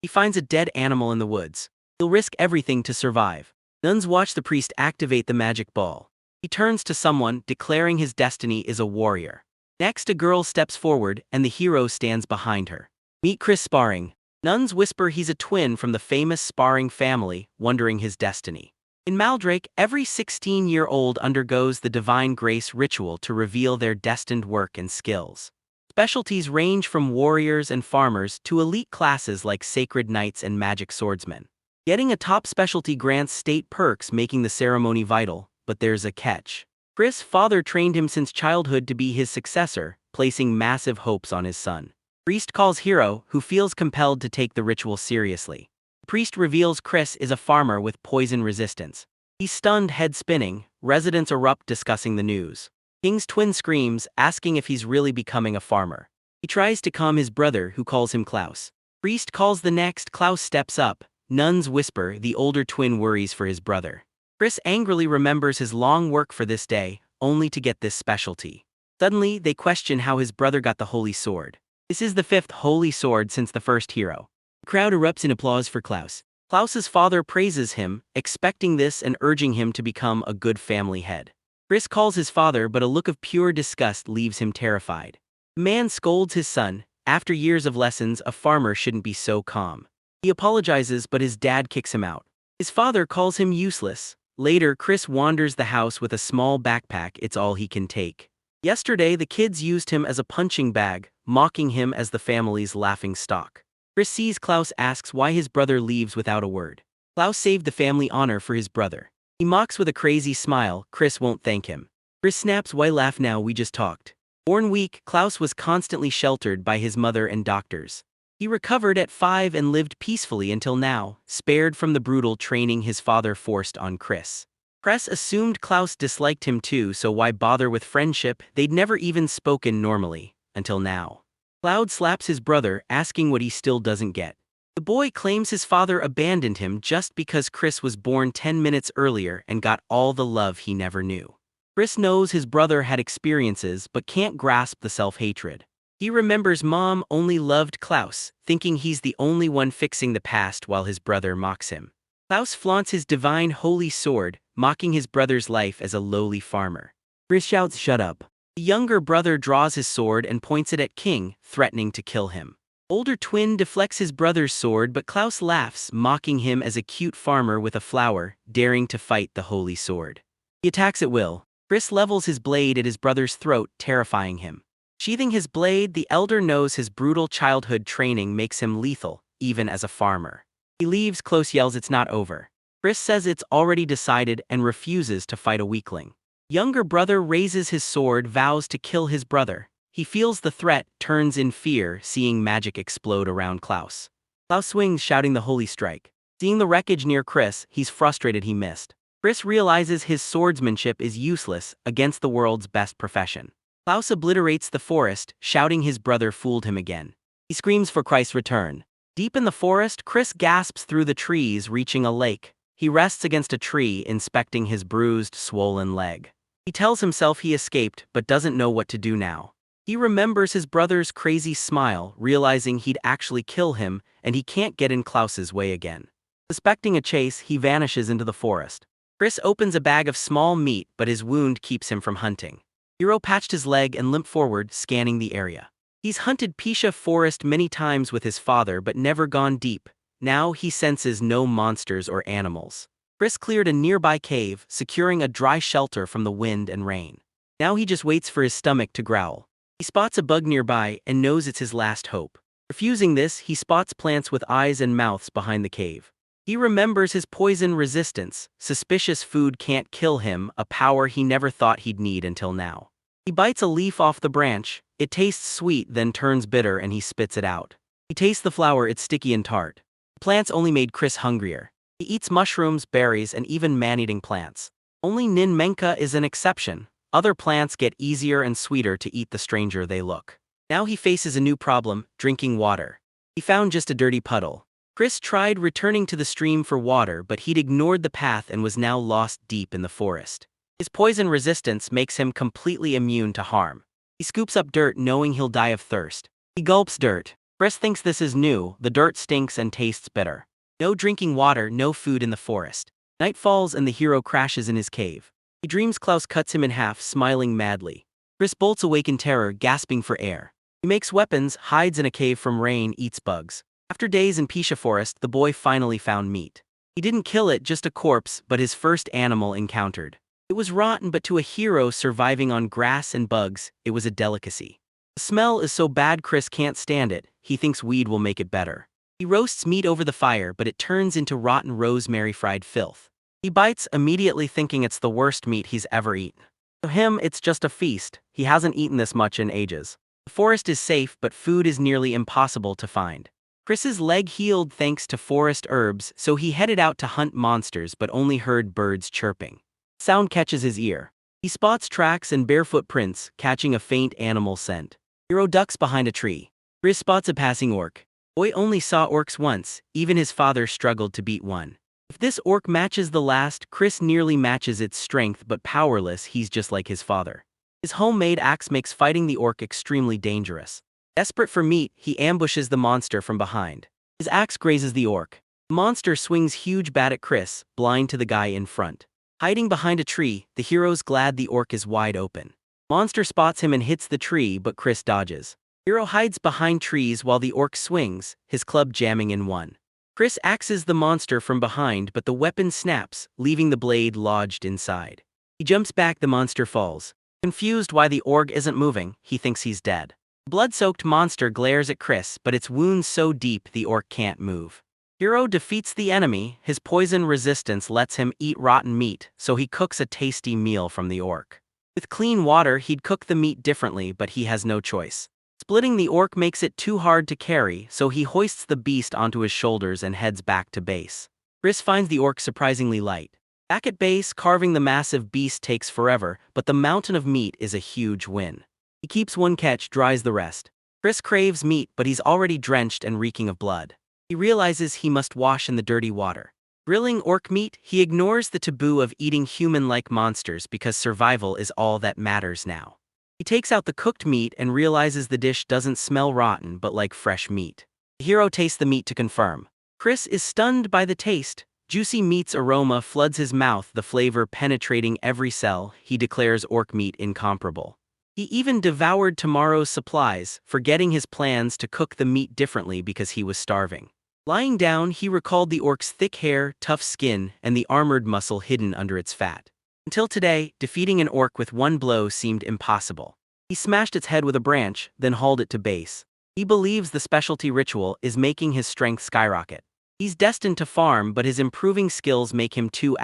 He finds a dead animal in the woods. He'll risk everything to survive. Nuns watch the priest activate the magic ball. He turns to someone, declaring his destiny is a warrior. Next, a girl steps forward, and the hero stands behind her. Meet Chris sparring. Nuns whisper he's a twin from the famous sparring family, wondering his destiny. In Maldrake, every 16-year-old undergoes the divine grace ritual to reveal their destined work and skills. Specialties range from warriors and farmers to elite classes like sacred knights and magic swordsmen. Getting a top specialty grants state perks, making the ceremony vital, but there's a catch. Chris' father trained him since childhood to be his successor, placing massive hopes on his son. Priest calls Hero, who feels compelled to take the ritual seriously. The priest reveals Chris is a farmer with poison resistance. He's stunned, head spinning. Residents erupt discussing the news. King's twin screams, asking if he's really becoming a farmer. He tries to calm his brother, who calls him Klaus. Priest calls the next. Klaus steps up. Nuns whisper the older twin worries for his brother. Chris angrily remembers his long work for this day, only to get this specialty. Suddenly, they question how his brother got the holy sword. This is the 5th holy sword since the first hero. The crowd erupts in applause for Klaus. Klaus's father praises him, expecting this and urging him to become a good family head. Chris calls his father, but a look of pure disgust leaves him terrified. The man scolds his son. After years of lessons, a farmer shouldn't be so calm. He apologizes, but his dad kicks him out. His father calls him useless. Later, Chris wanders the house with a small backpack. It's all he can take. Yesterday, the kids used him as a punching bag, mocking him as the family's laughing stock. Chris sees Klaus, asks why his brother leaves without a word. Klaus saved the family honor for his brother. He mocks with a crazy smile. Chris won't thank him. Chris snaps, why laugh now, we just talked. Born weak, Klaus was constantly sheltered by his mother and doctors. He recovered at 5 and lived peacefully until now, spared from the brutal training his father forced on Chris. Chris assumed Klaus disliked him too, so why bother with friendship? They'd never even spoken normally, until now. Cloud slaps his brother, asking what he still doesn't get. The boy claims his father abandoned him just because Chris was born 10 minutes earlier and got all the love he never knew. Chris knows his brother had experiences but can't grasp the self-hatred. He remembers mom only loved Klaus, thinking he's the only one fixing the past while his brother mocks him. Klaus flaunts his divine holy sword, mocking his brother's life as a lowly farmer. Chris shouts, shut up. The younger brother draws his sword and points it at King, threatening to kill him. Older twin deflects his brother's sword, but Klaus laughs, mocking him as a cute farmer with a flower, daring to fight the holy sword. He attacks at will. Chris levels his blade at his brother's throat, terrifying him. Sheathing his blade, the elder knows his brutal childhood training makes him lethal, even as a farmer. He leaves. Close yells it's not over. Chris says it's already decided and refuses to fight a weakling. Younger brother raises his sword, vows to kill his brother. He feels the threat, turns in fear, seeing magic explode around Klaus. Klaus swings, shouting the holy strike. Seeing the wreckage near Chris, he's frustrated he missed. Chris realizes his swordsmanship is useless against the world's best profession. Klaus obliterates the forest, shouting his brother fooled him again. He screams for Christ's return. Deep in the forest, Chris gasps through the trees, reaching a lake. He rests against a tree, inspecting his bruised, swollen leg. He tells himself he escaped, but doesn't know what to do now. He remembers his brother's crazy smile, realizing he'd actually kill him, and he can't get in Klaus's way again. Suspecting a chase, he vanishes into the forest. Chris opens a bag of small meat, but his wound keeps him from hunting. Hero patched his leg and limped forward, scanning the area. He's hunted Pisha Forest many times with his father but never gone deep. Now he senses no monsters or animals. Chris cleared a nearby cave, securing a dry shelter from the wind and rain. Now he just waits for his stomach to growl. He spots a bug nearby and knows it's his last hope. Refusing this, he spots plants with eyes and mouths behind the cave. He remembers his poison resistance. Suspicious food can't kill him, a power he never thought he'd need until now. He bites a leaf off the branch. It tastes sweet, then turns bitter, and he spits it out. He tastes the flower, it's sticky and tart. The plants only made Chris hungrier. He eats mushrooms, berries, and even man-eating plants. Only Manga is an exception. Other plants get easier and sweeter to eat the stranger they look. Now he faces a new problem, drinking water. He found just a dirty puddle. Chris tried returning to the stream for water, but he'd ignored the path and was now lost deep in the forest. His poison resistance makes him completely immune to harm. He scoops up dirt knowing he'll die of thirst. He gulps dirt. Chris thinks this is new, the dirt stinks and tastes bitter. No drinking water, no food in the forest. Night falls and the hero crashes in his cave. He dreams Klaus cuts him in half, smiling madly. Chris bolts awake in terror, gasping for air. He makes weapons, hides in a cave from rain, eats bugs. After days in Pisha Forest, the boy finally found meat. He didn't kill it, just a corpse, but his first animal encountered. It was rotten, but to a hero surviving on grass and bugs, it was a delicacy. The smell is so bad Chris can't stand it. He thinks weed will make it better. He roasts meat over the fire, but it turns into rotten rosemary fried filth. He bites, immediately thinking it's the worst meat he's ever eaten. To him, it's just a feast. He hasn't eaten this much in ages. The forest is safe, but food is nearly impossible to find. Chris's leg healed thanks to forest herbs, so he headed out to hunt monsters but only heard birds chirping. Sound catches his ear. He spots tracks and bare footprints, catching a faint animal scent. Hero ducks behind a tree. Chris spots a passing orc. Boy only saw orcs once, even his father struggled to beat one. If this orc matches the last, Chris nearly matches its strength, but powerless, he's just like his father. His homemade axe makes fighting the orc extremely dangerous. Desperate for meat, he ambushes the monster from behind. His axe grazes the orc. The monster swings huge bat at Chris, blind to the guy in front. Hiding behind a tree, the hero's glad the orc is wide open. Monster spots him and hits the tree, but Chris dodges. Hero hides behind trees while the orc swings, his club jamming in one. Chris axes the monster from behind, but the weapon snaps, leaving the blade lodged inside. He jumps back, the monster falls. Confused why the orc isn't moving, he thinks he's dead. The blood-soaked monster glares at Chris, but its wounds so deep the orc can't move. Hero defeats the enemy. His poison resistance lets him eat rotten meat, so he cooks a tasty meal from the orc. With clean water, he'd cook the meat differently, but he has no choice. Splitting the orc makes it too hard to carry, so he hoists the beast onto his shoulders and heads back to base. Chris finds the orc surprisingly light. Back at base, carving the massive beast takes forever, but the mountain of meat is a huge win. He keeps one catch, dries the rest. Chris craves meat, but he's already drenched and reeking of blood. He realizes he must wash in the dirty water. Grilling orc meat, he ignores the taboo of eating human-like monsters because survival is all that matters now. He takes out the cooked meat and realizes the dish doesn't smell rotten but like fresh meat. The hero tastes the meat to confirm. Chris is stunned by the taste. Juicy meat's aroma floods his mouth, the flavor penetrating every cell. He declares orc meat incomparable. He even devoured tomorrow's supplies, forgetting his plans to cook the meat differently because he was starving. Lying down, he recalled the orc's thick hair, tough skin, and the armored muscle hidden under its fat. Until today, defeating an orc with one blow seemed impossible. He smashed its head with a branch, then hauled it to base. He believes the specialty ritual is making his strength skyrocket. He's destined to farm, but his improving skills make him too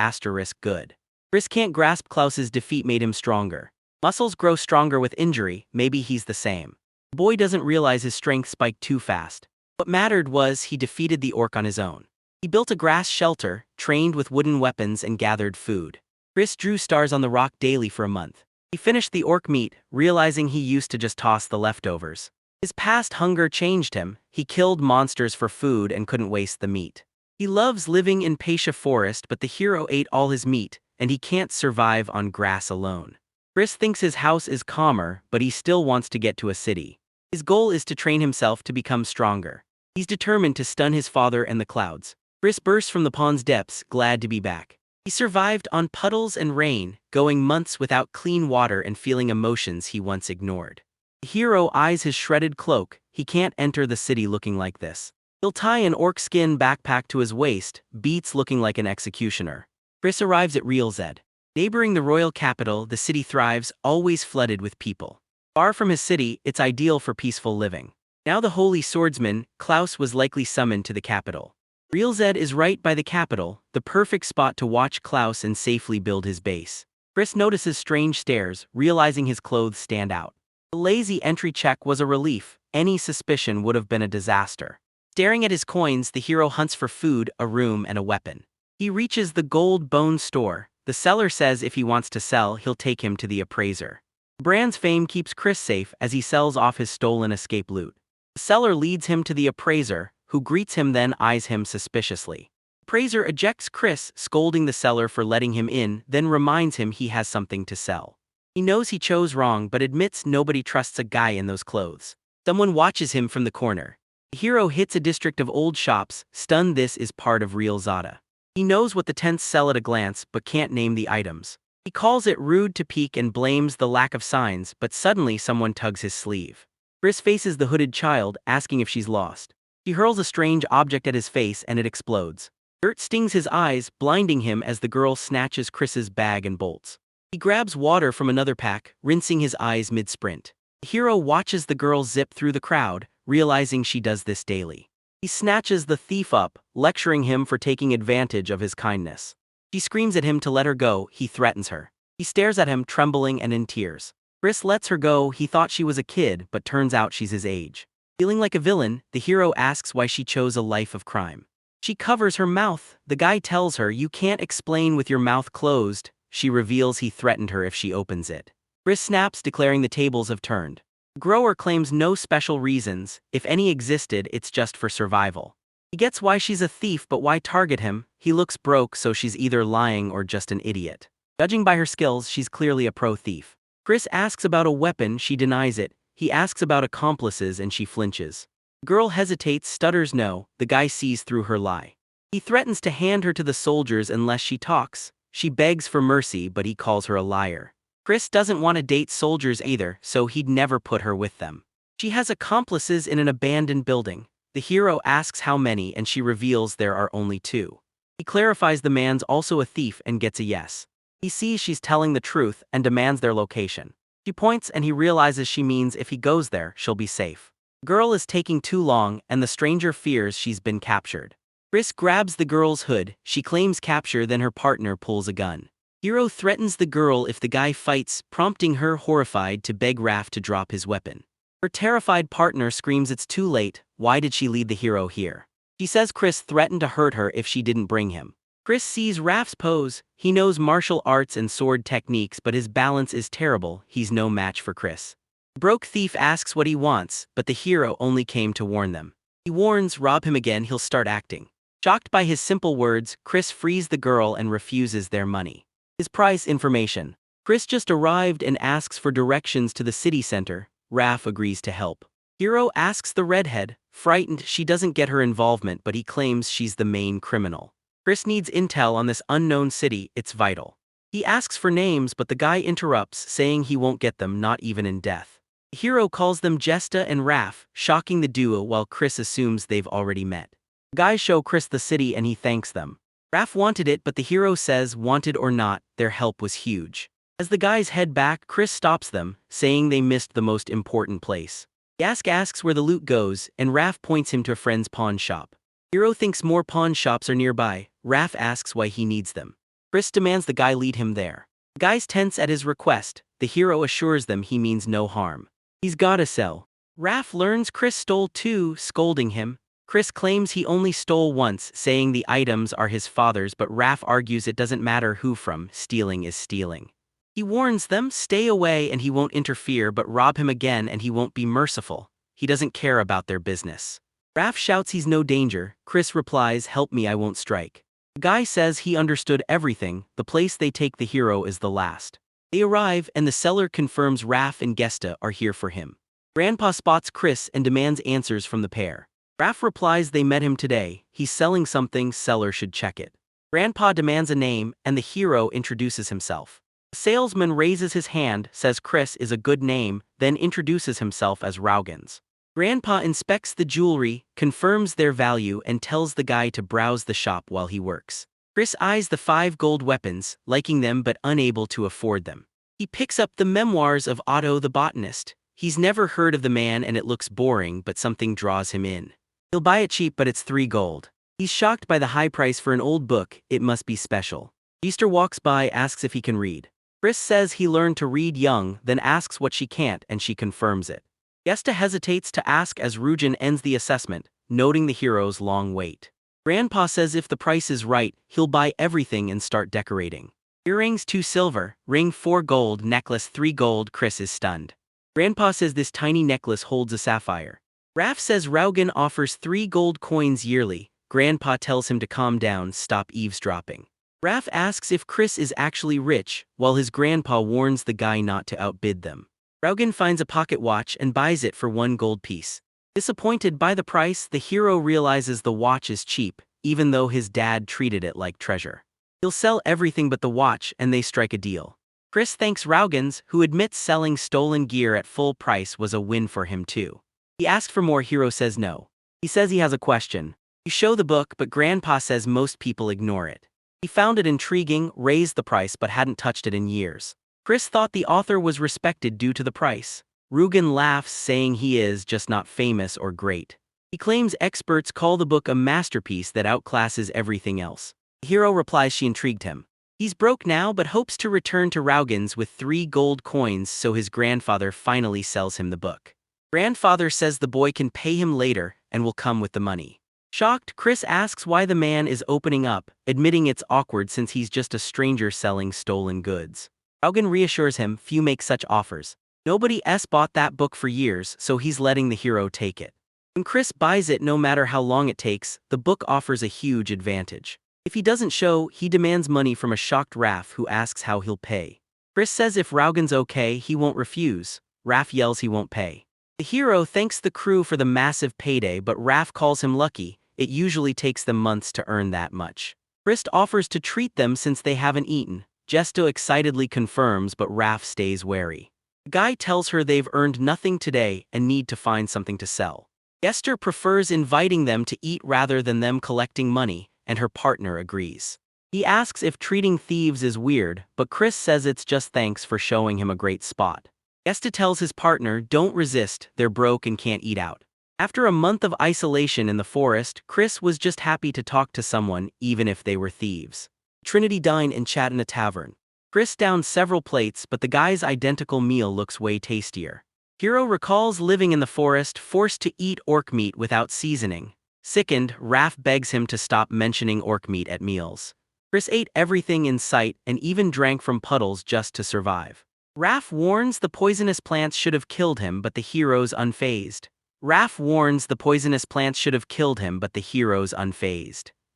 good. Chris can't grasp Klaus's defeat made him stronger. Muscles grow stronger with injury, maybe he's the same. The boy doesn't realize his strength spiked too fast. What mattered was he defeated the orc on his own. He built a grass shelter, trained with wooden weapons, and gathered food. Chris drew stars on the rock daily for a month. He finished the orc meat, realizing he used to just toss the leftovers. His past hunger changed him. He killed monsters for food and couldn't waste the meat. He loves living in Pisha Forest, but the hero ate all his meat, and he can't survive on grass alone. Chris thinks his house is calmer, but he still wants to get to a city. His goal is to train himself to become stronger. He's determined to stun his father and the clouds. Chris bursts from the pond's depths, glad to be back. He survived on puddles and rain, going months without clean water and feeling emotions he once ignored. The hero eyes his shredded cloak. He can't enter the city looking like this. He'll tie an orc skin backpack to his waist, beats looking like an executioner. Chris arrives at Exiled. Neighboring the royal capital, the city thrives, always flooded with people. Far from his city, it's ideal for peaceful living. Now the holy swordsman, Klaus, was likely summoned to the capital. Exiled is right by the capital, the perfect spot to watch Klaus and safely build his base. Chris notices strange stares, realizing his clothes stand out. The lazy entry check was a relief. Any suspicion would have been a disaster. Staring at his coins, the hero hunts for food, a room, and a weapon. He reaches the gold bone store. The seller says if he wants to sell, he'll take him to the appraiser. The brand's fame keeps Chris safe as he sells off his stolen escape loot. The seller leads him to the appraiser, who greets him then eyes him suspiciously. The appraiser ejects Chris, scolding the seller for letting him in, then reminds him he has something to sell. He knows he chose wrong but admits nobody trusts a guy in those clothes. Someone watches him from the corner. The hero hits a district of old shops, stunned. This is part of real Zada. He knows what the tents sell at a glance but can't name the items. He calls it rude to peek and blames the lack of signs, but suddenly someone tugs his sleeve. Chris faces the hooded child, asking if she's lost. He hurls a strange object at his face and it explodes. Dirt stings his eyes, blinding him as the girl snatches Chris's bag and bolts. He grabs water from another pack, rinsing his eyes mid-sprint. The hero watches the girl zip through the crowd, realizing she does this daily. He snatches the thief up, lecturing him for taking advantage of his kindness. She screams at him to let her go. He threatens her. He stares at him, trembling and in tears. Chris lets her go. He thought she was a kid, but turns out she's his age. Feeling like a villain, the hero asks why she chose a life of crime. She covers her mouth. The guy tells her, "You can't explain with your mouth closed." She reveals he threatened her if she opens it. Chris snaps, declaring the tables have turned. The grower claims no special reasons. If any existed, it's just for survival. He gets why she's a thief, but why target him? He looks broke, so she's either lying or just an idiot. Judging by her skills, she's clearly a pro thief. Chris asks about a weapon. She denies it. He asks about accomplices and she flinches. The girl hesitates, stutters no. The guy sees through her lie. He threatens to hand her to the soldiers unless she talks. She begs for mercy, but he calls her a liar. Chris doesn't want to date soldiers either, so he'd never put her with them. She has accomplices in an abandoned building. The hero asks how many and she reveals there are only 2. He clarifies the man's also a thief and gets a yes. He sees she's telling the truth and demands their location. She points and he realizes she means if he goes there, she'll be safe. The girl is taking too long and the stranger fears she's been captured. Chris grabs the girl's hood. She claims capture, then her partner pulls a gun. Hero threatens the girl if the guy fights, prompting her, horrified, to beg Raph to drop his weapon. Her terrified partner screams it's too late. Why did she lead the hero here? She says Chris threatened to hurt her if she didn't bring him. Chris sees Raph's pose. He knows martial arts and sword techniques, but his balance is terrible. He's no match for Chris. The broke thief asks what he wants, but the hero only came to warn them. He warns, rob him again, he'll start acting. Shocked by his simple words, Chris frees the girl and refuses their money. His price: information. Chris just arrived and asks for directions to the city center. Raph agrees to help. Hero asks the redhead. Frightened, she doesn't get her involvement, but he claims she's the main criminal. Chris needs intel on this unknown city, it's vital. He asks for names, but the guy interrupts, saying he won't get them, not even in death. The hero calls them Jesta and Raph, shocking the duo while Chris assumes they've already met. The guys show Chris the city and he thanks them. Raph wanted it, but the hero says, wanted or not, their help was huge. As the guys head back, Chris stops them, saying they missed the most important place. Yask asks where the loot goes, and Raph points him to a friend's pawn shop. Hero thinks more pawn shops are nearby. Raph asks why he needs them. Chris demands the guy lead him there. The guys tense at his request. The hero assures them he means no harm. He's gotta sell. Raph learns Chris stole 2, scolding him. Chris claims he only stole once, saying the items are his father's, but Raph argues it doesn't matter who from, stealing is stealing. He warns them, stay away and he won't interfere, but rob him again and he won't be merciful. He doesn't care about their business. Raph shouts he's no danger. Chris replies, help me, I won't strike. The guy says he understood everything. The place they take the hero is the last. They arrive and the seller confirms Raph and Gesta are here for him. Grandpa spots Chris and demands answers from the pair. Raph replies they met him today. He's selling something, seller should check it. Grandpa demands a name and the hero introduces himself. The salesman raises his hand, says Chris is a good name, then introduces himself as Raugans. Grandpa inspects the jewelry, confirms their value and tells the guy to browse the shop while he works. Chris eyes the 5 gold weapons, liking them but unable to afford them. He picks up the memoirs of Otto the botanist. He's never heard of the man and it looks boring, but something draws him in. He'll buy it cheap, but it's 3 gold. He's shocked by the high price for an old book. It must be special. Easter walks by, asks if he can read. Chris says he learned to read young, then asks what she can't and she confirms it. Gesta hesitates to ask as Rugen ends the assessment, noting the hero's long wait. Grandpa says if the price is right, he'll buy everything and start decorating. Earrings 2 silver, ring 4 gold, necklace 3 gold. Chris is stunned. Grandpa says this tiny necklace holds a sapphire. Raph says Raugan offers 3 gold coins yearly. Grandpa tells him to calm down, stop eavesdropping. Raph asks if Chris is actually rich, while his grandpa warns the guy not to outbid them. Raugan finds a pocket watch and buys it for 1 gold piece. Disappointed by the price, the hero realizes the watch is cheap, even though his dad treated it like treasure. He'll sell everything but the watch, and they strike a deal. Chris thanks Raugans, who admits selling stolen gear at full price was a win for him too. He asks for more, hero says no. He says he has a question. You show the book, but Grandpa says most people ignore it. He found it intriguing, raised the price but hadn't touched it in years. Chris thought the author was respected due to the price. Rugen laughs, saying he is just not famous or great. He claims experts call the book a masterpiece that outclasses everything else. The hero replies she intrigued him. He's broke now but hopes to return to Raugans with 3 gold coins, so his grandfather finally sells him the book. Grandfather says the boy can pay him later and will come with the money. Shocked, Chris asks why the man is opening up, admitting it's awkward since he's just a stranger selling stolen goods. Raugan reassures him few make such offers. Nobody else bought that book for years, so he's letting the hero take it. When Chris buys it, no matter how long it takes, the book offers a huge advantage. If he doesn't show, he demands money from a shocked Raph, who asks how he'll pay. Chris says if Raugan's okay, he won't refuse. Raph yells he won't pay. The hero thanks the crew for the massive payday, but Raph calls him lucky. It usually takes them months to earn that much. Chris offers to treat them since they haven't eaten. Gesto excitedly confirms, but Raph stays wary. The guy tells her they've earned nothing today and need to find something to sell. Esther prefers inviting them to eat rather than them collecting money, and her partner agrees. He asks if treating thieves is weird, but Chris says it's just thanks for showing him a great spot. Esther tells his partner don't resist, they're broke and can't eat out. After a month of isolation in the forest, Chris was just happy to talk to someone, even if they were thieves. Trinity dine and chat in a tavern. Chris downs several plates, but the guy's identical meal looks way tastier. Hero recalls living in the forest, forced to eat orc meat without seasoning. Sickened, Raph begs him to stop mentioning orc meat at meals. Chris ate everything in sight and even drank from puddles just to survive. Raph warns the poisonous plants should have killed him, but the hero's unfazed.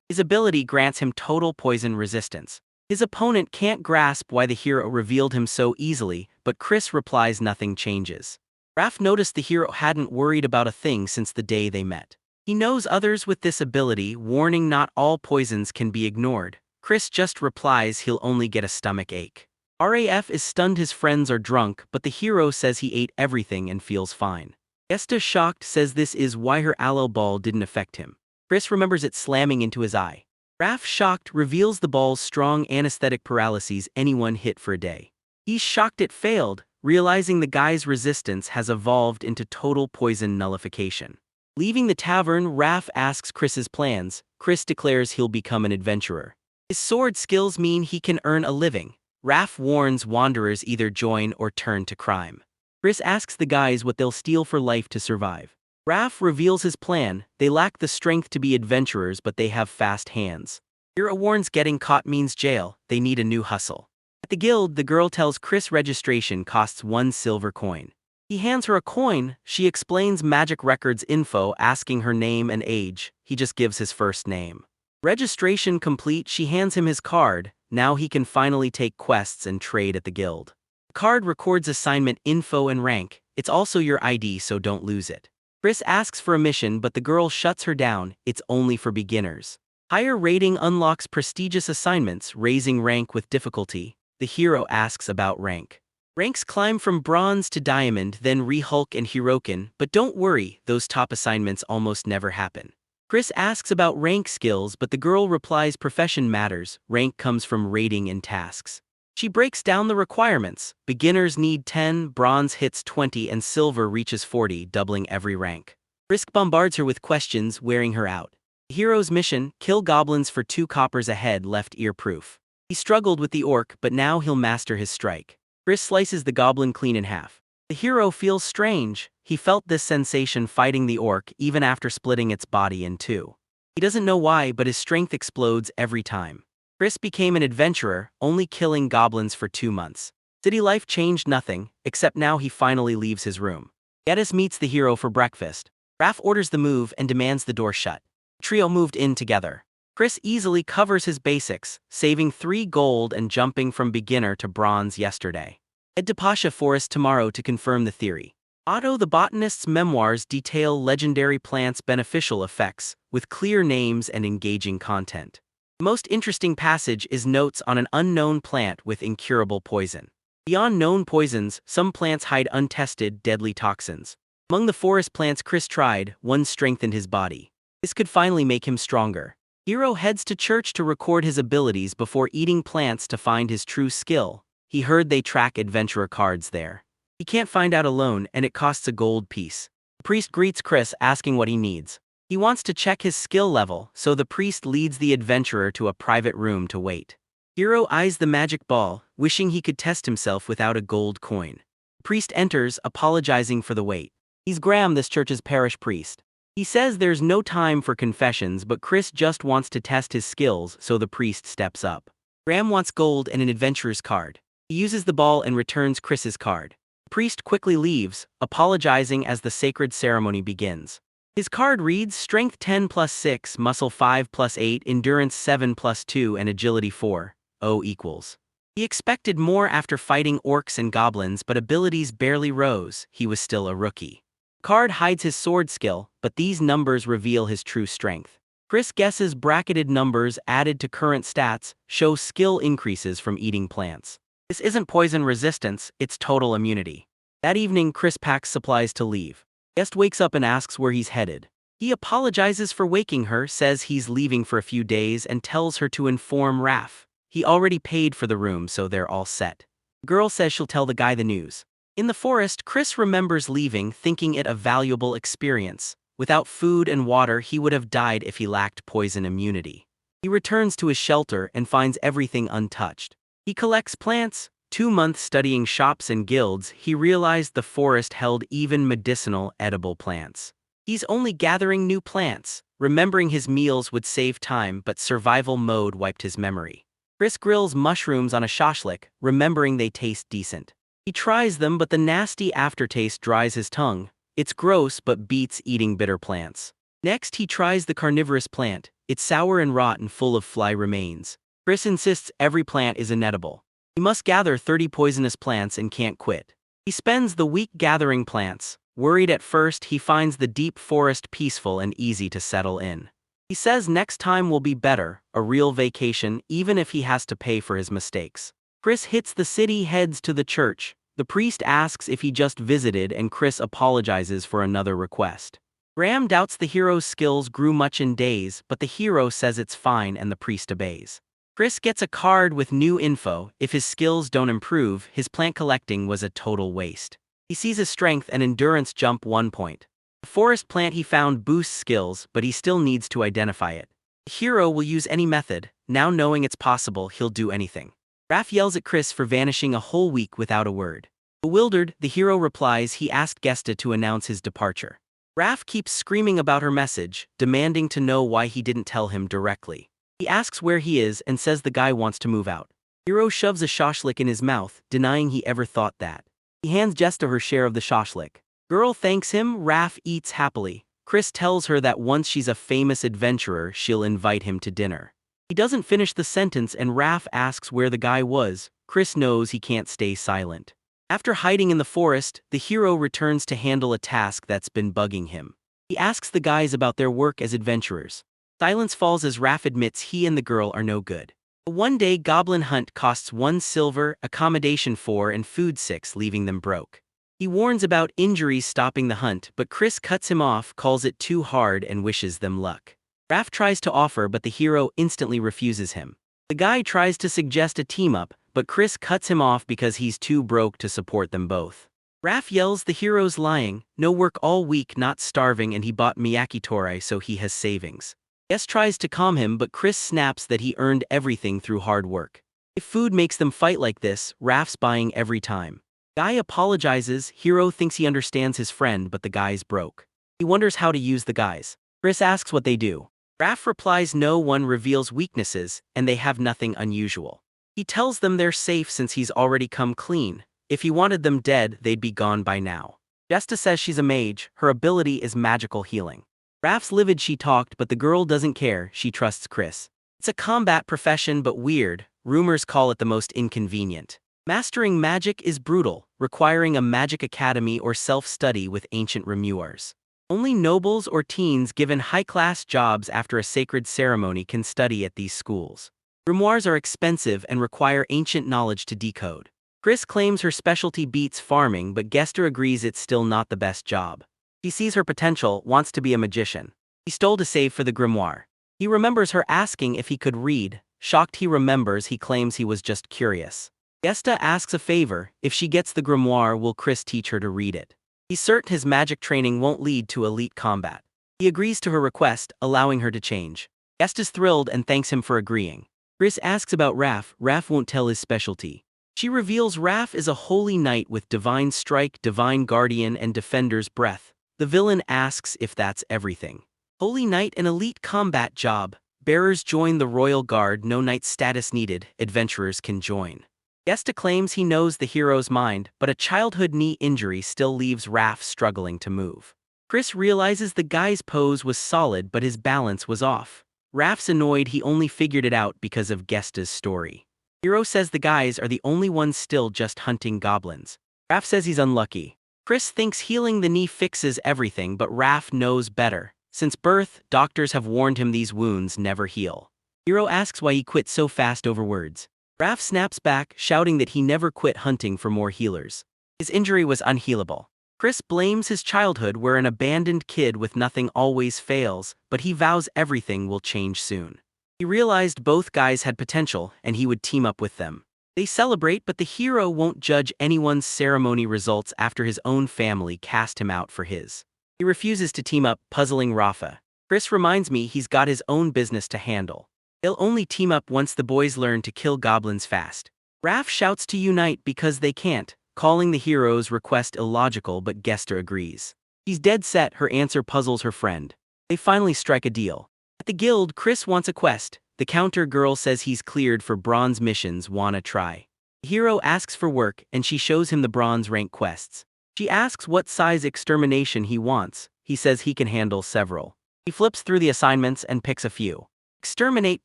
His ability grants him total poison resistance. His opponent can't grasp why the hero revealed him so easily, but Chris replies nothing changes. Raph noticed the hero hadn't worried about a thing since the day they met. He knows others with this ability, warning not all poisons can be ignored. Chris just replies he'll only get a stomach ache. Raf is stunned his friends are drunk, but the hero says he ate everything and feels fine. Esther, shocked, says this is why her aloe ball didn't affect him. Chris remembers it slamming into his eye. Raph, shocked, reveals the ball's strong anesthetic paralyses anyone hit for a day. He's shocked it failed, realizing the guy's resistance has evolved into total poison nullification. Leaving the tavern, Raph asks Chris's plans. Chris declares he'll become an adventurer. His sword skills mean he can earn a living. Raph warns wanderers either join or turn to crime. Chris asks the guys what they'll steal for life to survive. Raph reveals his plan. They lack the strength to be adventurers, but they have fast hands. Hero warns getting caught means jail. They need a new hustle. At the guild, the girl tells Chris registration costs 1 silver coin. He hands her a coin. She explains magic records info, asking her name and age. He just gives his first name. Registration complete, she hands him his card. Now he can finally take quests and trade at the guild. The card records assignment info and rank. It's also your ID, so don't lose it. Chris asks for a mission, but the girl shuts her down. It's only for beginners. Higher rating unlocks prestigious assignments, raising rank with difficulty. The hero asks about rank. Ranks climb from bronze to diamond, then re-Hulk and Hirokin, but don't worry, those top assignments almost never happen. Chris asks about rank skills, but the girl replies profession matters. Rank comes from rating and tasks. She breaks down the requirements. Beginners need 10, bronze hits 20, and silver reaches 40, doubling every rank. Chris bombards her with questions, wearing her out. The hero's mission, kill goblins for 2 coppers a head, left ear proof. He struggled with the orc, but now he'll master his strike. Chris slices the goblin clean in half. The hero feels strange. He felt this sensation fighting the orc even after splitting its body in 2. He doesn't know why, but his strength explodes every time. Chris became an adventurer, only killing goblins for 2 months. City life changed nothing, except now he finally leaves his room. Geddes meets the hero for breakfast. Raph orders the move and demands the door shut. The trio moved in together. Chris easily covers his basics, saving 3 gold and jumping from beginner to bronze yesterday. Head to Pasha Forest tomorrow to confirm the theory. Otto the botanist's memoirs detail legendary plants' beneficial effects, with clear names and engaging content. The most interesting passage is notes on an unknown plant with incurable poison. Beyond known poisons, some plants hide untested, deadly toxins. Among the forest plants Chris tried, one strengthened his body. This could finally make him stronger. Hero heads to church to record his abilities before eating plants to find his true skill. He heard they track adventurer cards there. He can't find out alone, and it costs a gold piece. The priest greets Chris, asking what he needs. He wants to check his skill level, so the priest leads the adventurer to a private room to wait. Hero eyes the magic ball, wishing he could test himself without a gold coin. The priest enters, apologizing for the wait. He's Graham, this church's parish priest. He says there's no time for confessions, but Chris just wants to test his skills, so the priest steps up. Graham wants gold and an adventurer's card. He uses the ball and returns Chris's card. The priest quickly leaves, apologizing as the sacred ceremony begins. His card reads Strength 10 plus 6, Muscle 5 plus 8, Endurance 7 plus 2, and Agility 4. O equals. He expected more after fighting orcs and goblins, but abilities barely rose. He was still a rookie. Card hides his sword skill, but these numbers reveal his true strength. Chris guesses bracketed numbers added to current stats show skill increases from eating plants. This isn't poison resistance, it's total immunity. That evening, Chris packs supplies to leave. Guest wakes up and asks where he's headed. He apologizes for waking her, says he's leaving for a few days, and tells her to inform Raph. He already paid for the room, so they're all set. The girl says she'll tell the guy the news. In the forest, Chris remembers leaving, thinking it a valuable experience. Without food and water, he would have died if he lacked poison immunity. He returns to his shelter and finds everything untouched. He collects plants. 2 months studying shops and guilds, he realized the forest held even medicinal, edible plants. He's only gathering new plants. Remembering his meals would save time, but survival mode wiped his memory. Chris grills mushrooms on a shashlik, remembering they taste decent. He tries them, but the nasty aftertaste dries his tongue. It's gross but beats eating bitter plants. Next, he tries the carnivorous plant. It's sour and rotten, full of fly remains. Chris insists every plant is inedible. He must gather 30 poisonous plants and can't quit. He spends the week gathering plants. Worried at first, he finds the deep forest peaceful and easy to settle in. He says next time will be better, a real vacation, even if he has to pay for his mistakes. Chris hits the city, heads to the church. The priest asks if he just visited, and Chris apologizes for another request. Graham doubts the hero's skills grew much in days, but the hero says it's fine and the priest obeys. Chris gets a card with new info. If his skills don't improve, his plant collecting was a total waste. He sees his strength and endurance jump 1 point. The forest plant he found boosts skills, but he still needs to identify it. The hero will use any method. Now knowing it's possible, he'll do anything. Raph yells at Chris for vanishing a whole week without a word. Bewildered, the hero replies he asked Gesta to announce his departure. Raph keeps screaming about her message, demanding to know why he didn't tell him directly. He asks where he is and says the guy wants to move out. Hero shoves a shashlik in his mouth, denying he ever thought that. He hands Gesta her share of the shashlik. Girl thanks him. Raph eats happily. Chris tells her that once she's a famous adventurer, she'll invite him to dinner. He doesn't finish the sentence and Raph asks where the guy was. Chris knows he can't stay silent. After hiding in the forest, the hero returns to handle a task that's been bugging him. He asks the guys about their work as adventurers. Silence falls as Raph admits he and the girl are no good. A one-day goblin hunt costs 1 silver, accommodation 4, and food 6, leaving them broke. He warns about injuries stopping the hunt, but Chris cuts him off, calls it too hard, and wishes them luck. Raph tries to offer, but the hero instantly refuses him. The guy tries to suggest a team-up, but Chris cuts him off because he's too broke to support them both. Raph yells the hero's lying, no work all week, not starving, and he bought Miyakitore so he has savings. Guest tries to calm him, but Chris snaps that he earned everything through hard work. If food makes them fight like this, Raph's buying every time. Guy apologizes. Hero thinks he understands his friend, but the guy's broke. He wonders how to use the guys. Chris asks what they do. Raph replies no one reveals weaknesses, and they have nothing unusual. He tells them they're safe since he's already come clean. If he wanted them dead, they'd be gone by now. Jesta says she's a mage. Her ability is magical healing. Raph's livid. She talked, but the girl doesn't care. She trusts Chris. It's a combat profession, but weird. Rumors call it the most inconvenient. Mastering magic is brutal, requiring a magic academy or self-study with ancient grimoires. Only nobles or teens given high-class jobs after a sacred ceremony can study at these schools. Grimoires are expensive and require ancient knowledge to decode. Chris claims her specialty beats farming, but Gester agrees it's still not the best job. He sees her potential, wants to be a magician. He stole to save for the grimoire. He remembers her asking if he could read. Shocked he remembers, he claims he was just curious. Gesta asks a favor: if she gets the grimoire, will Chris teach her to read it? He's certain his magic training won't lead to elite combat. He agrees to her request, allowing her to change. Gesta's thrilled and thanks him for agreeing. Chris asks about Raph. Raph won't tell his specialty. She reveals Raph is a holy knight with divine strike, divine guardian, and defender's breath. The villain asks if that's everything. Holy knight, an elite combat job. Bearers join the royal guard, no knight status needed, adventurers can join. Gesta claims he knows the hero's mind, but a childhood knee injury still leaves Raph struggling to move. Chris realizes the guy's pose was solid, but his balance was off. Raph's annoyed he only figured it out because of Gesta's story. Hero says the guys are the only ones still just hunting goblins. Raph says he's unlucky. Chris thinks healing the knee fixes everything, but Raph knows better. Since birth, doctors have warned him these wounds never heal. Hero asks why he quit so fast over words. Raph snaps back, shouting that he never quit hunting for more healers. His injury was unhealable. Chris blames his childhood where an abandoned kid with nothing always fails, but he vows everything will change soon. He realized both guys had potential and he would team up with them. They celebrate, but the hero won't judge anyone's ceremony results after his own family cast him out for his. He refuses to team up, puzzling Rafa. Chris reminds me he's got his own business to handle. They'll only team up once the boys learn to kill goblins fast. Raph shouts to unite because they can't, calling the hero's request illogical, but Gester agrees. She's dead set, her answer puzzles her friend. They finally strike a deal. At the guild, Chris wants a quest. The counter girl says he's cleared for bronze missions, wanna try. The hero asks for work and she shows him the bronze rank quests. She asks what size extermination he wants. He says he can handle several. He flips through the assignments and picks a few. Exterminate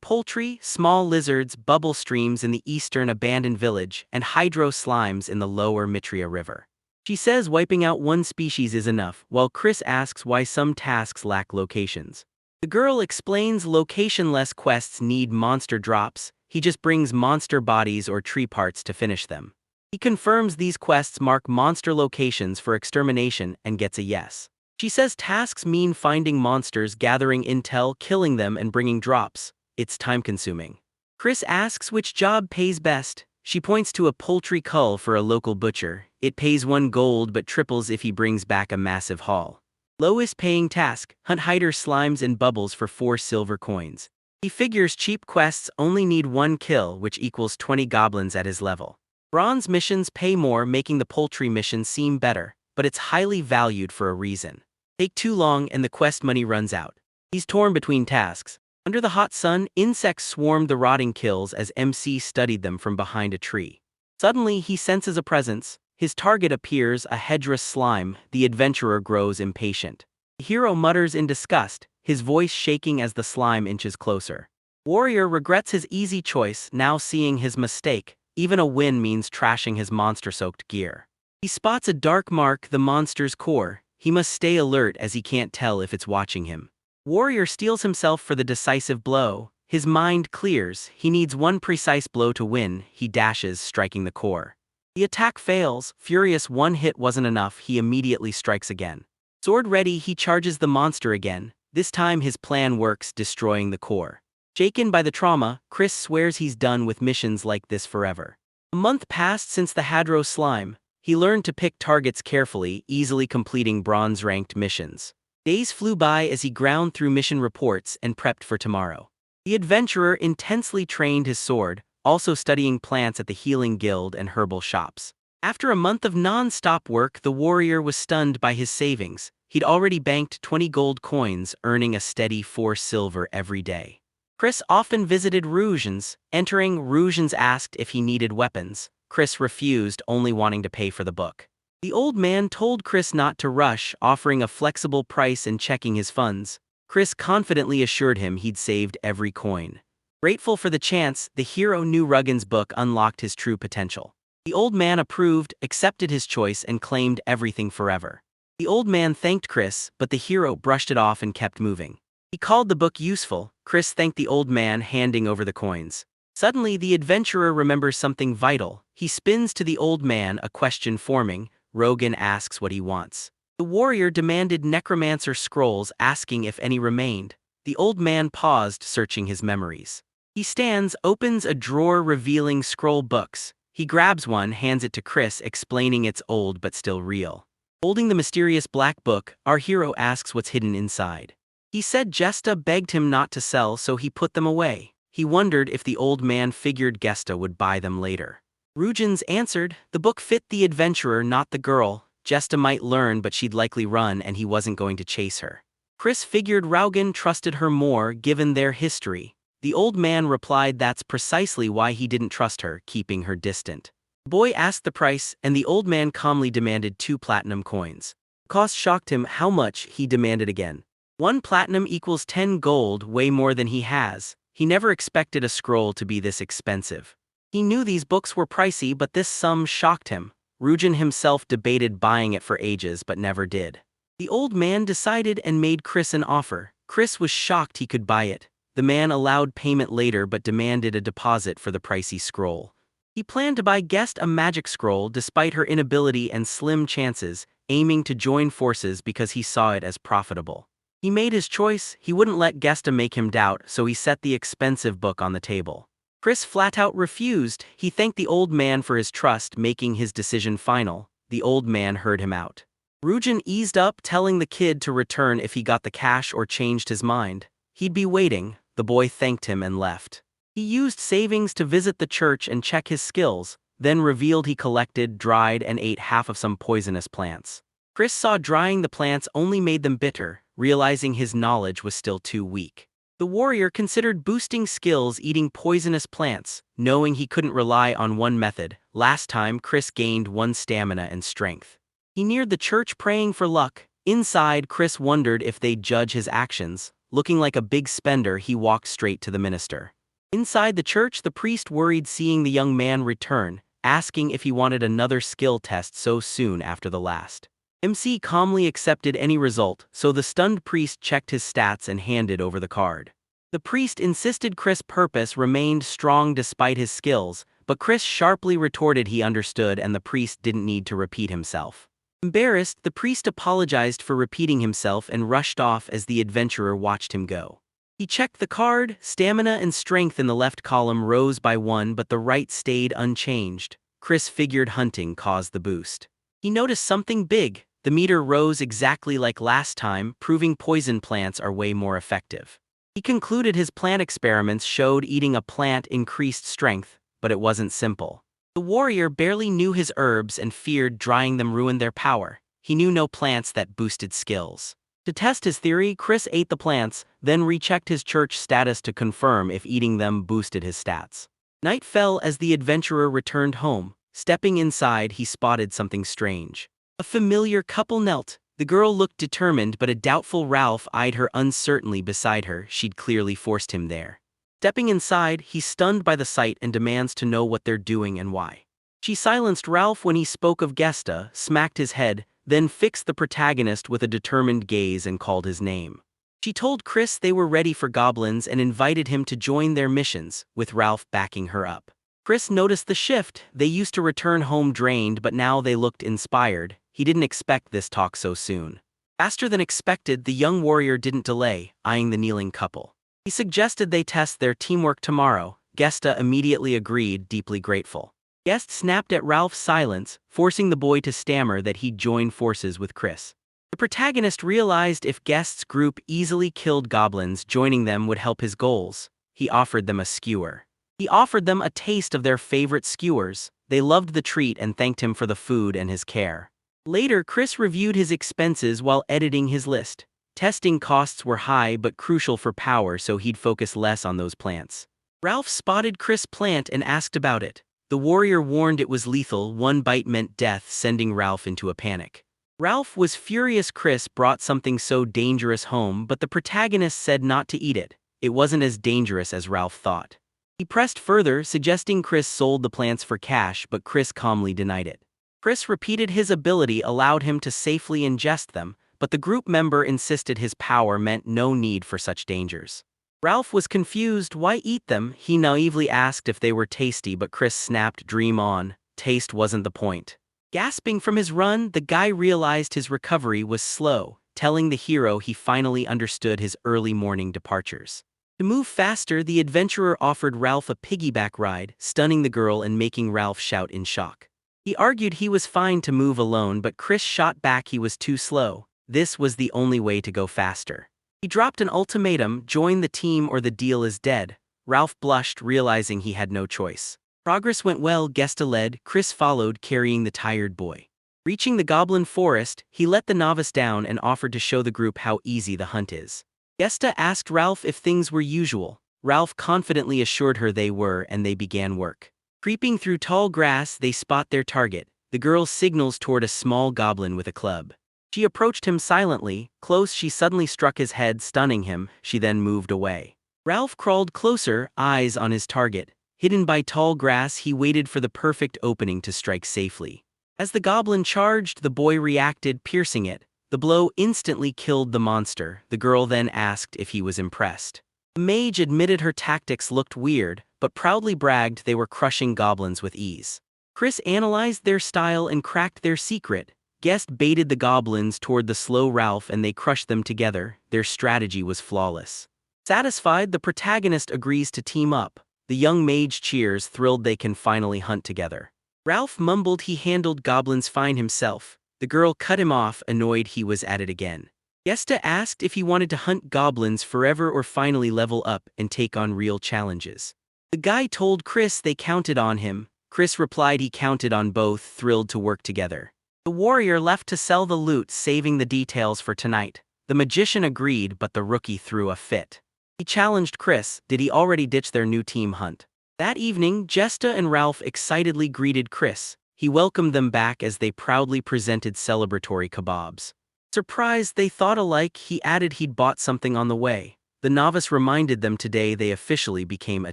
poultry, small lizards, bubble streams in the eastern abandoned village, and hydro slimes in the lower Mitria River. She says wiping out one species is enough, while Chris asks why some tasks lack locations. The girl explains location-less quests need monster drops. He just brings monster bodies or tree parts to finish them. He confirms these quests mark monster locations for extermination and gets a yes. She says tasks mean finding monsters, gathering intel, killing them, and bringing drops. It's time-consuming. Chris asks which job pays best. She points to a poultry cull for a local butcher. It pays 1 gold but triples if he brings back a massive haul. Lowest paying task: hunt hider slimes and bubbles for 4 silver coins. He figures cheap quests only need 1 kill, which equals 20 goblins at his level. Bronze missions pay more, making the poultry mission seem better, but it's highly valued for a reason. Take too long and the quest money runs out. He's torn between tasks. Under the hot sun, insects swarmed the rotting kills as MC studied them from behind a tree. Suddenly, he senses a presence. His target appears, a hedgerous slime. The adventurer grows impatient. The hero mutters in disgust, his voice shaking as the slime inches closer. Warrior regrets his easy choice, now seeing his mistake. Even a win means trashing his monster-soaked gear. He spots a dark mark, the monster's core. He must stay alert as he can't tell if it's watching him. Warrior steels himself for the decisive blow. His mind clears. He needs 1 precise blow to win. He dashes, striking the core. The attack fails. Furious, 1 hit wasn't enough. He immediately strikes again. Sword ready, he charges the monster again. This time his plan works, destroying the core. Shaken by the trauma, Chris swears he's done with missions like this forever. A month passed since the Hadro slime. He learned to pick targets carefully, easily completing bronze-ranked missions. Days flew by as he ground through mission reports and prepped for tomorrow. The adventurer intensely trained his sword, also studying plants at the healing guild and herbal shops. After a month of non-stop work, the warrior was stunned by his savings. He'd already banked 20 gold coins, earning a steady 4 silver every day. Chris often visited Rougens. Entering, Rougens asked if he needed weapons. Chris refused, only wanting to pay for the book. The old man told Chris not to rush, offering a flexible price and checking his funds. Chris confidently assured him he'd saved every coin. Grateful for the chance, the hero knew Ruggin's book unlocked his true potential. The old man approved, accepted his choice, and claimed everything forever. The old man thanked Chris, but the hero brushed it off and kept moving. He called the book useful. Chris thanked the old man, handing over the coins. Suddenly, the adventurer remembers something vital. He spins to the old man, a question forming. Rogan asks what he wants. The warrior demanded necromancer scrolls, asking if any remained. The old man paused, searching his memories. He stands, opens a drawer revealing scroll books. He grabs one, hands it to Chris, explaining it's old but still real. Holding the mysterious black book, our hero asks what's hidden inside. He said Gesta begged him not to sell, so he put them away. He wondered if the old man figured Gesta would buy them later. Rujans answered, the book fit the adventurer, not the girl. Gesta might learn, but she'd likely run, and he wasn't going to chase her. Chris figured Raugan trusted her more, given their history. The old man replied that's precisely why he didn't trust her, keeping her distant. The boy asked the price, and the old man calmly demanded 2 platinum coins. The cost shocked him. How much? He demanded again. 1 platinum equals 10 gold, way more than he has. He never expected a scroll to be this expensive. He knew these books were pricey, but this sum shocked him. Rujan himself debated buying it for ages but never did. The old man decided and made Chris an offer. Chris was shocked he could buy it. The man allowed payment later but demanded a deposit for the pricey scroll. He planned to buy Gest a magic scroll despite her inability and slim chances, aiming to join forces because he saw it as profitable. He made his choice. He wouldn't let Gesta make him doubt, so he set the expensive book on the table. Chris flat out refused. He thanked the old man for his trust, making his decision final. The old man heard him out. Rujan eased up, telling the kid to return if he got the cash or changed his mind. He'd be waiting. The boy thanked him and left. He used savings to visit the church and check his skills, then revealed he collected, dried, and ate half of some poisonous plants. Chris saw drying the plants only made them bitter, realizing his knowledge was still too weak. The warrior considered boosting skills eating poisonous plants, knowing he couldn't rely on one method. Last time, Chris gained 1 stamina and strength. He neared the church praying for luck. Inside, Chris wondered if they'd judge his actions. Looking like a big spender, he walked straight to the minister. Inside the church, the priest worried seeing the young man return, asking if he wanted another skill test so soon after the last. MC calmly accepted any result, so the stunned priest checked his stats and handed over the card. The priest insisted Chris' purpose remained strong despite his skills, but Chris sharply retorted he understood and the priest didn't need to repeat himself. Embarrassed, the priest apologized for repeating himself and rushed off as the adventurer watched him go. He checked the card. Stamina and strength in the left column rose by 1, but the right stayed unchanged. Chris figured hunting caused the boost. He noticed something big. The meter rose exactly like last time, proving poison plants are way more effective. He concluded his plant experiments showed eating a plant increased strength, but it wasn't simple. The warrior barely knew his herbs and feared drying them ruined their power. He knew no plants that boosted skills. To test his theory, Chris ate the plants, then rechecked his church status to confirm if eating them boosted his stats. Night fell as the adventurer returned home. Stepping inside, he spotted something strange. A familiar couple knelt. The girl looked determined, but a doubtful Ralph eyed her uncertainly beside her. She'd clearly forced him there. Stepping inside, he's stunned by the sight and demands to know what they're doing and why. She silenced Ralph when he spoke of Gesta, smacked his head, then fixed the protagonist with a determined gaze and called his name. She told Chris they were ready for goblins and invited him to join their missions, with Ralph backing her up. Chris noticed the shift. They used to return home drained, but now they looked inspired. He didn't expect this talk so soon. Faster than expected, the young warrior didn't delay, eyeing the kneeling couple. He suggested they test their teamwork tomorrow. Gesta immediately agreed, deeply grateful. Guest snapped at Ralph's silence, forcing the boy to stammer that he'd join forces with Chris. The protagonist realized if Guest's group easily killed goblins, joining them would help his goals. He offered them a skewer. He offered them a taste of their favorite skewers. They loved the treat and thanked him for the food and his care. Later, Chris reviewed his expenses while editing his list. Testing costs were high but crucial for power, so he'd focus less on those plants. Ralph spotted Chris' plant and asked about it. The warrior warned it was lethal. 1 bite meant death, sending Ralph into a panic. Ralph was furious Chris brought something so dangerous home, but the protagonist said not to eat it. It wasn't as dangerous as Ralph thought. He pressed further, suggesting Chris sold the plants for cash, but Chris calmly denied it. Chris repeated his ability allowed him to safely ingest them, but the group member insisted his power meant no need for such dangers. Ralph was confused. Why eat them? He naively asked if they were tasty, but Chris snapped, dream on, taste wasn't the point. Gasping from his run, the guy realized his recovery was slow, telling the hero he finally understood his early morning departures. To move faster, the adventurer offered Ralph a piggyback ride, stunning the girl and making Ralph shout in shock. He argued he was fine to move alone, but Chris shot back he was too slow. This was the only way to go faster. He dropped an ultimatum, join the team or the deal is dead. Ralph blushed, realizing he had no choice. Progress went well. Gesta led, Chris followed, carrying the tired boy. Reaching the goblin forest, he let the novice down and offered to show the group how easy the hunt is. Gesta asked Ralph if things were usual. Ralph confidently assured her they were, and they began work. Creeping through tall grass, they spot their target. The girl signals toward a small goblin with a club. She approached him silently. Close, she suddenly struck his head, stunning him. She then moved away. Ralph crawled closer, eyes on his target. Hidden by tall grass, he waited for the perfect opening to strike safely. As the goblin charged, the boy reacted, piercing it. The blow instantly killed the monster. The girl then asked if he was impressed. The mage admitted her tactics looked weird, but proudly bragged they were crushing goblins with ease. Chris analyzed their style and cracked their secret. Guest baited the goblins toward the slow Ralph and they crushed them together. Their strategy was flawless. Satisfied, the protagonist agrees to team up. The young mage cheers, thrilled they can finally hunt together. Ralph mumbled he handled goblins fine himself. The girl cut him off, annoyed he was at it again. Gesta asked if he wanted to hunt goblins forever or finally level up and take on real challenges. The guy told Chris they counted on him. Chris replied he counted on both, thrilled to work together. The warrior left to sell the loot, saving the details for tonight. The magician agreed, but the rookie threw a fit. He challenged Chris, did he already ditch their new team hunt? That evening, Gesta and Ralph excitedly greeted Chris. He welcomed them back as they proudly presented celebratory kebabs. Surprised they thought alike, he added he'd bought something on the way. The novice reminded them today they officially became a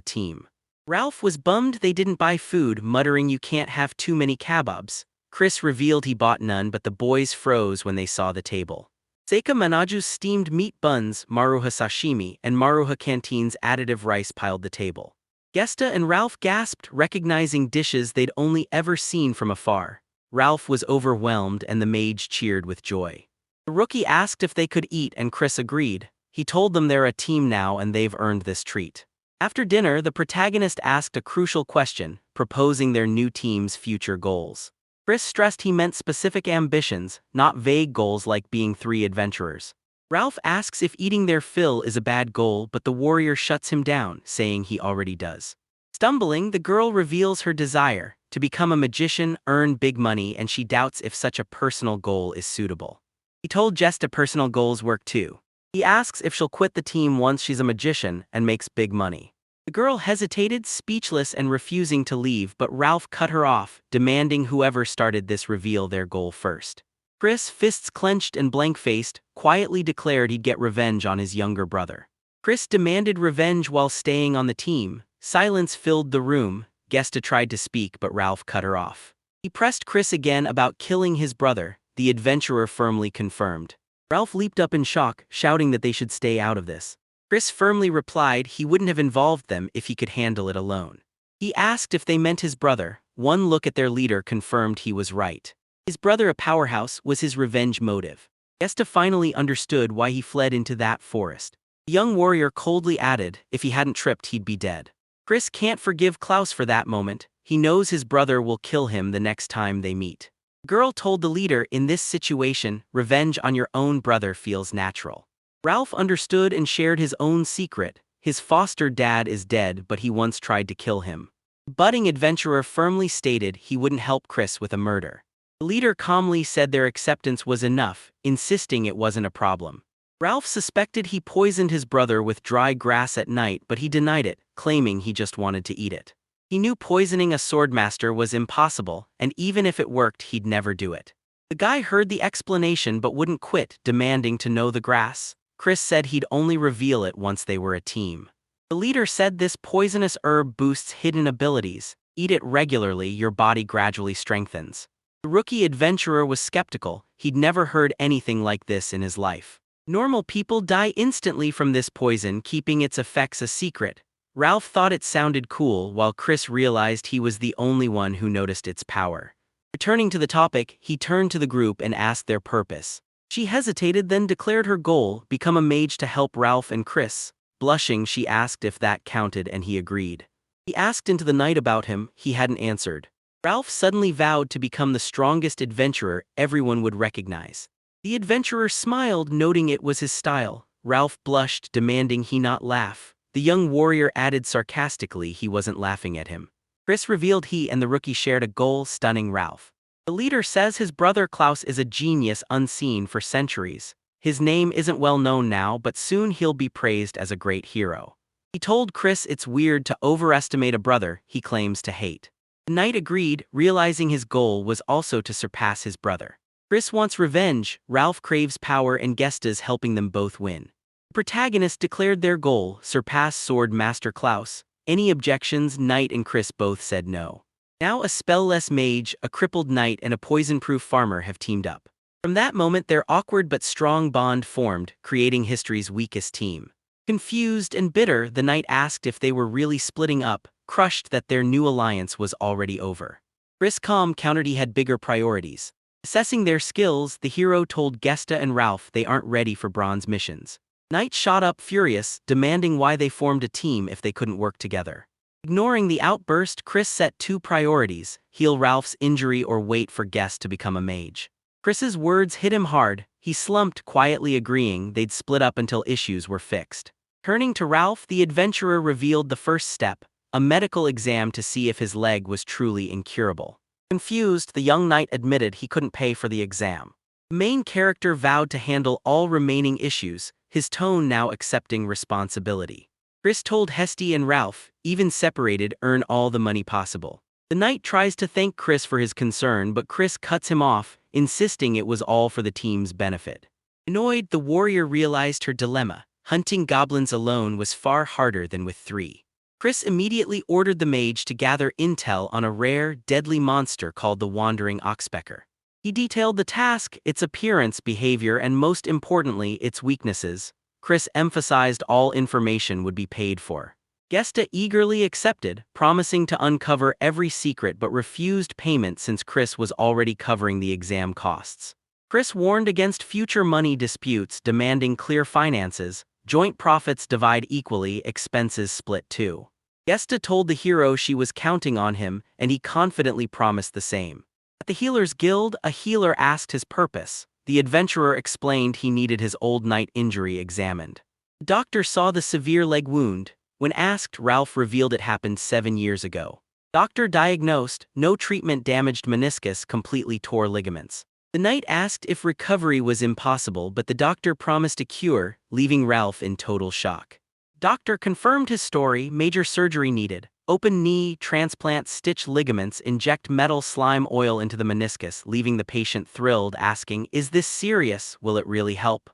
team. Ralph was bummed they didn't buy food, muttering you can't have too many kebabs. Chris revealed he bought none, but the boys froze when they saw the table. Seika Manaju's steamed meat buns, Maruha sashimi, and Maruha Canteen's additive rice piled the table. Gesta and Ralph gasped, recognizing dishes they'd only ever seen from afar. Ralph was overwhelmed and the mage cheered with joy. The rookie asked if they could eat and Chris agreed. He told them they're a team now and they've earned this treat. After dinner, the protagonist asked a crucial question, proposing their new team's future goals. Chris stressed he meant specific ambitions, not vague goals like being 3 adventurers. Ralph asks if eating their fill is a bad goal, but the warrior shuts him down, saying he already does. Stumbling, the girl reveals her desire to become a magician, earn big money, and she doubts if such a personal goal is suitable. He told Gesta personal goals work too. He asks if she'll quit the team once she's a magician and makes big money. The girl hesitated, speechless and refusing to leave, but Ralph cut her off, demanding whoever started this reveal their goal first. Chris, fists clenched and blank-faced, quietly declared he'd get revenge on his younger brother. Chris demanded revenge while staying on the team. Silence filled the room. Gesta tried to speak, but Ralph cut her off. He pressed Chris again about killing his brother. The adventurer firmly confirmed. Ralph leaped up in shock, shouting that they should stay out of this. Chris firmly replied he wouldn't have involved them if he could handle it alone. He asked if they meant his brother. One look at their leader confirmed he was right. His brother, a powerhouse, was his revenge motive. Gesta finally understood why he fled into that forest. The young warrior coldly added, if he hadn't tripped he'd be dead. Chris can't forgive Klaus for that moment. He knows his brother will kill him the next time they meet. The girl told the leader, in this situation, revenge on your own brother feels natural. Ralph understood and shared his own secret. His foster dad is dead, but he once tried to kill him. The budding adventurer firmly stated he wouldn't help Chris with a murder. The leader calmly said their acceptance was enough, insisting it wasn't a problem. Ralph suspected he poisoned his brother with dry grass at night, but he denied it, claiming he just wanted to eat it. He knew poisoning a swordmaster was impossible, and even if it worked, he'd never do it. The guy heard the explanation but wouldn't quit, demanding to know the grass. Chris said he'd only reveal it once they were a team. The The leader said this poisonous herb boosts hidden abilities. Eat it regularly, your body gradually strengthens. The rookie adventurer was skeptical. He'd never heard anything like this in his life. Normal people die instantly from this poison, keeping its effects a secret. Ralph thought it sounded cool, while Chris realized he was the only one who noticed its power. Returning to the topic, he turned to the group and asked their purpose. She hesitated, then declared her goal: become a mage to help Ralph and Chris. Blushing, she asked if that counted, and he agreed. He asked into the night about him. He hadn't answered. Ralph suddenly vowed to become the strongest adventurer everyone would recognize. The adventurer smiled, noting it was his style. Ralph blushed, demanding he not laugh. The young warrior added sarcastically he wasn't laughing at him. Chris revealed he and the rookie shared a goal, stunning Ralph. The leader says his brother Klaus is a genius unseen for centuries. His name isn't well known now, but soon he'll be praised as a great hero. He told Chris it's weird to overestimate a brother he claims to hate. The knight agreed, realizing his goal was also to surpass his brother. Chris wants revenge, Ralph craves power, and Gesta's helping them both win. The protagonists declared their goal: surpass Sword Master Klaus. Any objections? Knight and Chris both said no. Now a spell-less mage, a crippled knight, and a poison-proof farmer have teamed up. From that moment, their awkward but strong bond formed, creating history's weakest team. Confused and bitter, the knight asked if they were really splitting up, crushed that their new alliance was already over. Chris calm countered he had bigger priorities. Assessing their skills, the hero told Gesta and Ralph they aren't ready for bronze missions. Knight shot up, furious, demanding why they formed a team if they couldn't work together. Ignoring the outburst, Chris set two priorities: heal Ralph's injury or wait for Gest to become a mage. Chris's words hit him hard. He slumped, quietly agreeing they'd split up until issues were fixed. Turning to Ralph, the adventurer revealed the first step: a medical exam to see if his leg was truly incurable. Confused, the young knight admitted he couldn't pay for the exam. The main character vowed to handle all remaining issues, his tone now accepting responsibility. Chris told Hesty and Ralph, even separated, earn all the money possible. The knight tries to thank Chris for his concern, but Chris cuts him off, insisting it was all for the team's benefit. Annoyed, the warrior realized her dilemma: hunting goblins alone was far harder than with three. Chris immediately ordered the mage to gather intel on a rare, deadly monster called the Wandering Oxpecker. He detailed the task, its appearance, behavior, and most importantly, its weaknesses. Chris emphasized all information would be paid for. Gesta eagerly accepted, promising to uncover every secret, but refused payment since Chris was already covering the exam costs. Chris warned against future money disputes, demanding clear finances. Joint profits divide equally, expenses split too. Gesta told the hero she was counting on him, and he confidently promised the same. At the Healer's Guild, a healer asked his purpose. The adventurer explained he needed his old knight injury examined. The doctor saw the severe leg wound. When asked, Ralph revealed it happened 7 years ago. Doctor diagnosed: no treatment, damaged meniscus, completely tore ligaments. The knight asked if recovery was impossible, but the doctor promised a cure, leaving Ralph in total shock. Doctor confirmed his story: major surgery needed. Open knee, transplant, stitch ligaments, inject metal slime oil into the meniscus, leaving the patient thrilled, asking, "Is this serious? Will it really help?"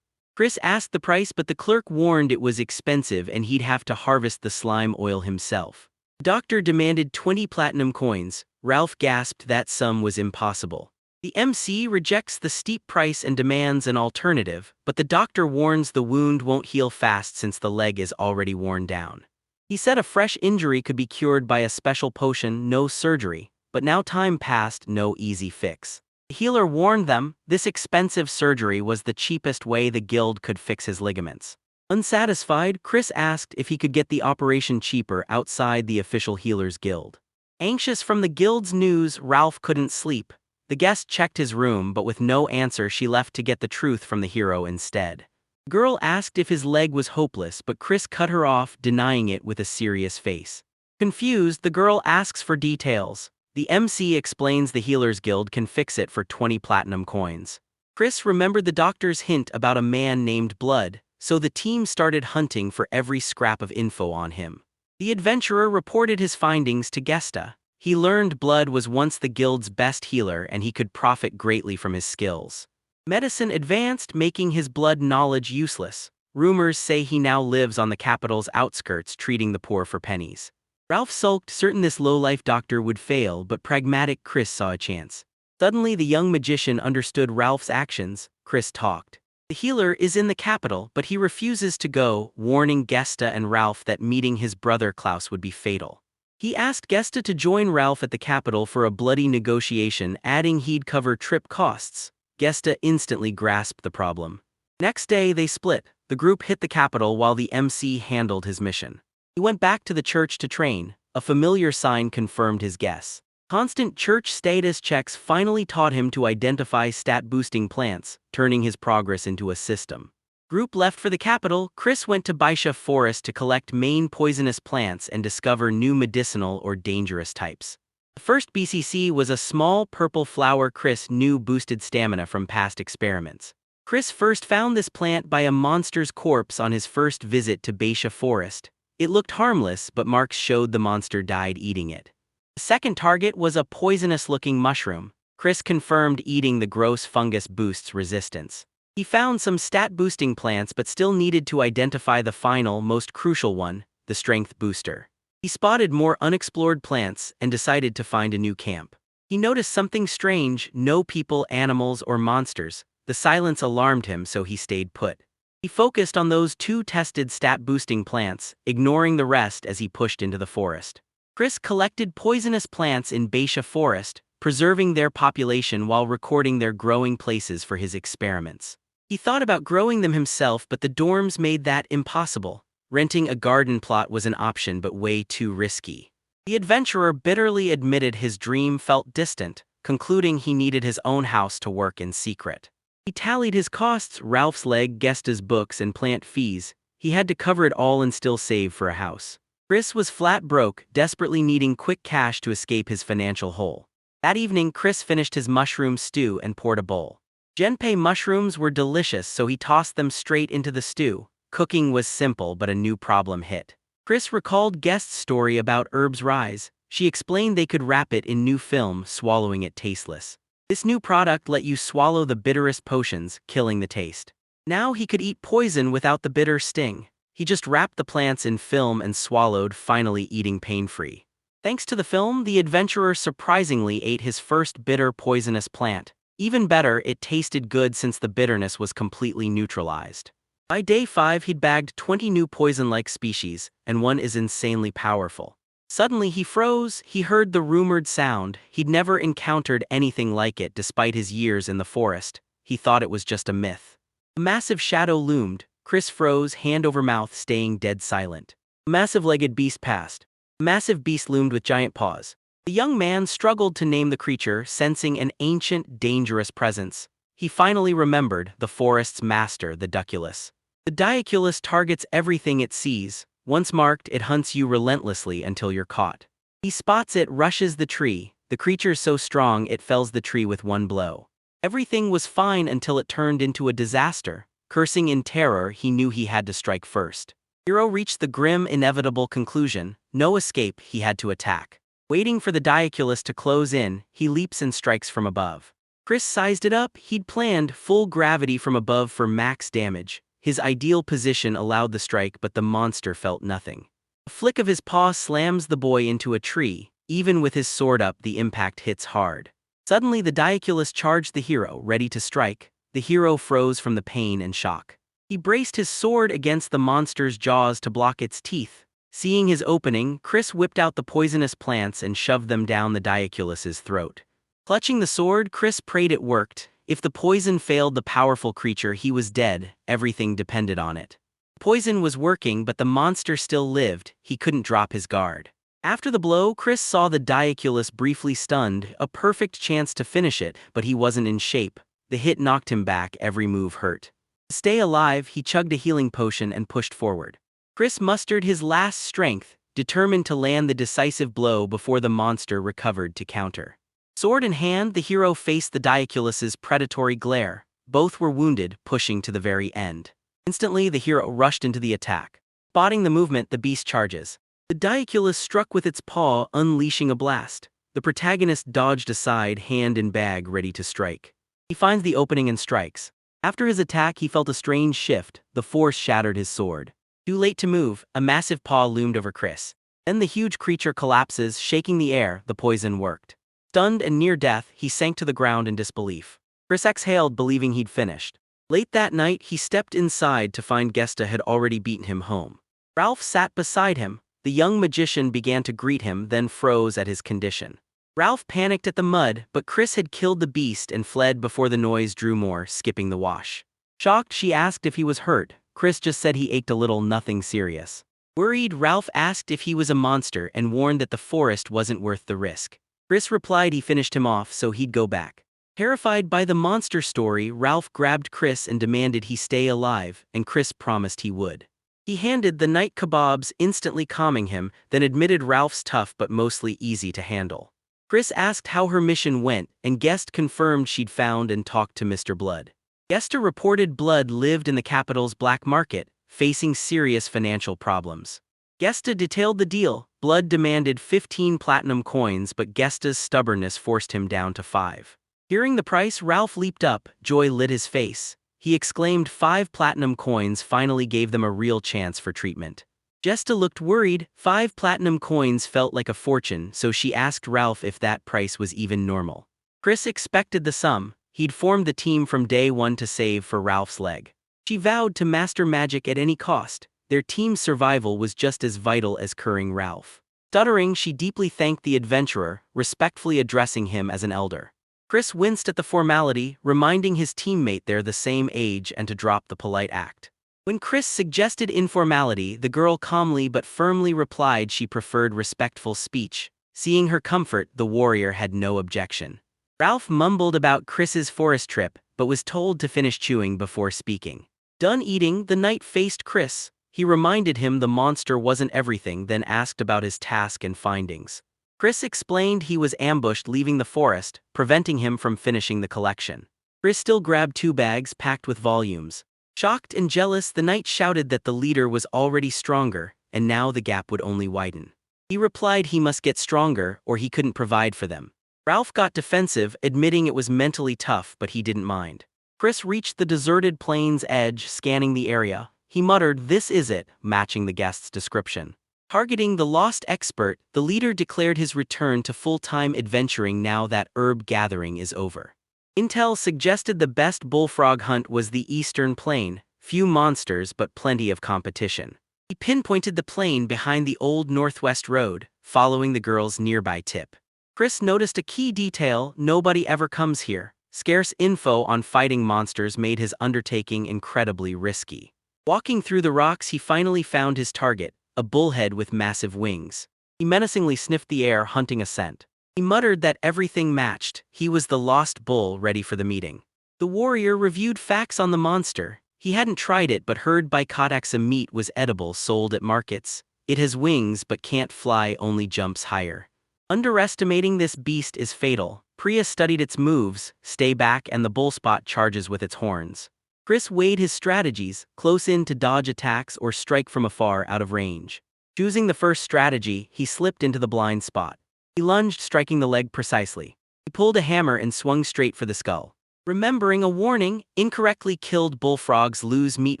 Chris asked the price, but the clerk warned it was expensive and he'd have to harvest the slime oil himself. The doctor demanded 20 platinum coins. Ralph gasped that sum was impossible. The MC rejects the steep price and demands an alternative, but the doctor warns the wound won't heal fast since the leg is already worn down. He said a fresh injury could be cured by a special potion, no surgery, but now time passed, no easy fix. The healer warned them this expensive surgery was the cheapest way the guild could fix his ligaments. Unsatisfied, Chris asked if he could get the operation cheaper outside the official Healers Guild. Anxious from the guild's news, Ralph couldn't sleep. The guest checked his room, but with no answer, she left to get the truth from the hero instead. The girl asked if his leg was hopeless, but Chris cut her off, denying it with a serious face. Confused, the girl asks for details. The MC explains the Healers Guild can fix it for 20 platinum coins. Chris remembered the doctor's hint about a man named Blood, so the team started hunting for every scrap of info on him. The adventurer reported his findings to Gesta. He learned Blood was once the guild's best healer and he could profit greatly from his skills. Medicine advanced, making his blood knowledge useless. Rumors say he now lives on the capital's outskirts treating the poor for pennies. Ralph sulked, certain this low-life doctor would fail, but pragmatic Chris saw a chance. Suddenly the young magician understood Ralph's actions. Chris talked. The healer is in the capital, but he refuses to go, warning Gesta and Ralph that meeting his brother Klaus would be fatal. He asked Gesta to join Ralph at the capital for a bloody negotiation, adding he'd cover trip costs. Gesta instantly grasped the problem. Next day they split. The group hit the capital while the MC handled his mission. He went back to the church to train. A familiar sign confirmed his guess. Constant church status checks finally taught him to identify stat-boosting plants, turning his progress into a system. Group left for the capital. Chris went to Baisha Forest to collect main poisonous plants and discover new medicinal or dangerous types. The first BCC was a small purple flower Chris knew boosted stamina from past experiments. Chris first found this plant by a monster's corpse on his first visit to Baisha Forest. It looked harmless, but marks showed the monster died eating it. The second target was a poisonous-looking mushroom. Chris confirmed eating the gross fungus boosts resistance. He found some stat-boosting plants but still needed to identify the final, most crucial one, the strength booster. He spotted more unexplored plants and decided to find a new camp. He noticed something strange: no people, animals, or monsters. The silence alarmed him, so he stayed put. He focused on those two tested stat-boosting plants, ignoring the rest as he pushed into the forest. Chris collected poisonous plants in Baisha Forest, preserving their population while recording their growing places for his experiments. He thought about growing them himself, but the dorms made that impossible. Renting a garden plot was an option, but way too risky. The adventurer bitterly admitted his dream felt distant, concluding he needed his own house to work in secret. He tallied his costs: Ralph's leg, Gesta's books, and plant fees. He had to cover it all and still save for a house. Chris was flat broke, desperately needing quick cash to escape his financial hole. That evening, Chris finished his mushroom stew and poured a bowl. Genpei mushrooms were delicious, so he tossed them straight into the stew. Cooking was simple, but a new problem hit. Chris recalled Guest's story about herbs rise. She explained they could wrap it in new film, swallowing it tasteless. This new product let you swallow the bitterest potions, killing the taste. Now he could eat poison without the bitter sting. He just wrapped the plants in film and swallowed, finally eating pain-free. Thanks to the film, the adventurer surprisingly ate his first bitter poisonous plant. Even better, it tasted good since the bitterness was completely neutralized. By day 5, he'd bagged 20 new poison-like species, and one is insanely powerful. Suddenly he froze. He heard the rumored sound. He'd never encountered anything like it despite his years in the forest. He thought it was just a myth. A massive shadow loomed. Chris froze, hand over mouth, staying dead silent. A massive-legged beast passed. A massive beast loomed with giant paws. The young man struggled to name the creature, sensing an ancient, dangerous presence. He finally remembered: the forest's master, the Duculus. The Diaculus targets everything it sees. Once marked, it hunts you relentlessly until you're caught. He spots it, rushes the tree. The creature's so strong it fells the tree with one blow. Everything was fine until it turned into a disaster. Cursing in terror, he knew he had to strike first. Hero reached the grim, inevitable conclusion: no escape, he had to attack. Waiting for the Diaculus to close in, he leaps and strikes from above. Chris sized it up. He'd planned full gravity from above for max damage. His ideal position allowed the strike, but the monster felt nothing. A flick of his paw slams the boy into a tree. Even with his sword up, the impact hits hard. Suddenly the Diaculus charged the hero, ready to strike. The hero froze from the pain and shock. He braced his sword against the monster's jaws to block its teeth. Seeing his opening, Chris whipped out the poisonous plants and shoved them down the Diaculus's throat. Clutching the sword, Chris prayed it worked. If the poison failed the powerful creature, he was dead. Everything depended on it. Poison was working, but the monster still lived. He couldn't drop his guard. After the blow, Chris saw the Diaculus briefly stunned, a perfect chance to finish it, but he wasn't in shape. The hit knocked him back, every move hurt. To stay alive, he chugged a healing potion and pushed forward. Chris mustered his last strength, determined to land the decisive blow before the monster recovered to counter. Sword in hand, the hero faced the Diaculus's predatory glare. Both were wounded, pushing to the very end. Instantly, the hero rushed into the attack. Spotting the movement, the beast charges. The Diaculus struck with its paw, unleashing a blast. The protagonist dodged aside, hand in bag, ready to strike. He finds the opening and strikes. After his attack, he felt a strange shift. The force shattered his sword. Too late to move, a massive paw loomed over Chris. Then the huge creature collapses, shaking the air. The poison worked. Stunned and near death, he sank to the ground in disbelief. Chris exhaled, believing he'd finished. Late that night, he stepped inside to find Gesta had already beaten him home. Ralph sat beside him. The young magician began to greet him, then froze at his condition. Ralph panicked at the mud, but Chris had killed the beast and fled before the noise drew more, skipping the wash. Shocked, she asked if he was hurt. Chris just said he ached a little, nothing serious. Worried, Ralph asked if he was a monster and warned that the forest wasn't worth the risk. Chris replied he finished him off so he'd go back. Terrified by the monster story, Ralph grabbed Chris and demanded he stay alive, and Chris promised he would. He handed the night kebabs, instantly calming him, then admitted Ralph's tough but mostly easy to handle. Chris asked how her mission went, and Guest confirmed she'd found and talked to Mr. Blood. Gesta reported Blood lived in the capital's black market, facing serious financial problems. Gesta detailed the deal. Blood demanded 15 platinum coins, but Gesta's stubbornness forced him down to 5. Hearing the price, Ralph leaped up. Joy lit his face. He exclaimed 5 platinum coins finally gave them a real chance for treatment. Gesta looked worried. 5 platinum coins felt like a fortune, so she asked Ralph if that price was even normal. Chris expected the sum. He'd formed the team from day one to save for Ralph's leg. She vowed to master magic at any cost. Their team's survival was just as vital as curing Ralph. Stuttering, she deeply thanked the adventurer, respectfully addressing him as an elder. Chris winced at the formality, reminding his teammate they're the same age and to drop the polite act. When Chris suggested informality, the girl calmly but firmly replied she preferred respectful speech. Seeing her comfort, the warrior had no objection. Ralph mumbled about Chris's forest trip, but was told to finish chewing before speaking. Done eating, the knight faced Chris. He reminded him the monster wasn't everything, then asked about his task and findings. Chris explained he was ambushed leaving the forest, preventing him from finishing the collection. Chris still grabbed 2 bags packed with volumes. Shocked and jealous, the knight shouted that the leader was already stronger, and now the gap would only widen. He replied he must get stronger, or he couldn't provide for them. Ralph got defensive, admitting it was mentally tough, but he didn't mind. Chris reached the deserted plain's edge, scanning the area. He muttered, "This is it," matching the guest's description. Targeting the lost expert, the leader declared his return to full-time adventuring now that herb gathering is over. Intel suggested the best bullfrog hunt was the Eastern Plain, few monsters but plenty of competition. He pinpointed the plain behind the old Northwest Road, following the girl's nearby tip. Chris noticed a key detail: nobody ever comes here. Scarce info on fighting monsters made his undertaking incredibly risky. Walking through the rocks, he finally found his target, a bullhead with massive wings. He menacingly sniffed the air, hunting a scent. He muttered that everything matched. He was the lost bull ready for the meeting. The warrior reviewed facts on the monster. He hadn't tried it but heard Bikataksa meat was edible, sold at markets. It has wings but can't fly, only jumps higher. Underestimating this beast is fatal. Priya studied its moves: stay back and the bull spot charges with its horns. Chris weighed his strategies: close in to dodge attacks or strike from afar out of range. Choosing the first strategy, he slipped into the blind spot. He lunged, striking the leg precisely. He pulled a hammer and swung straight for the skull. Remembering a warning, incorrectly killed bullfrogs lose meat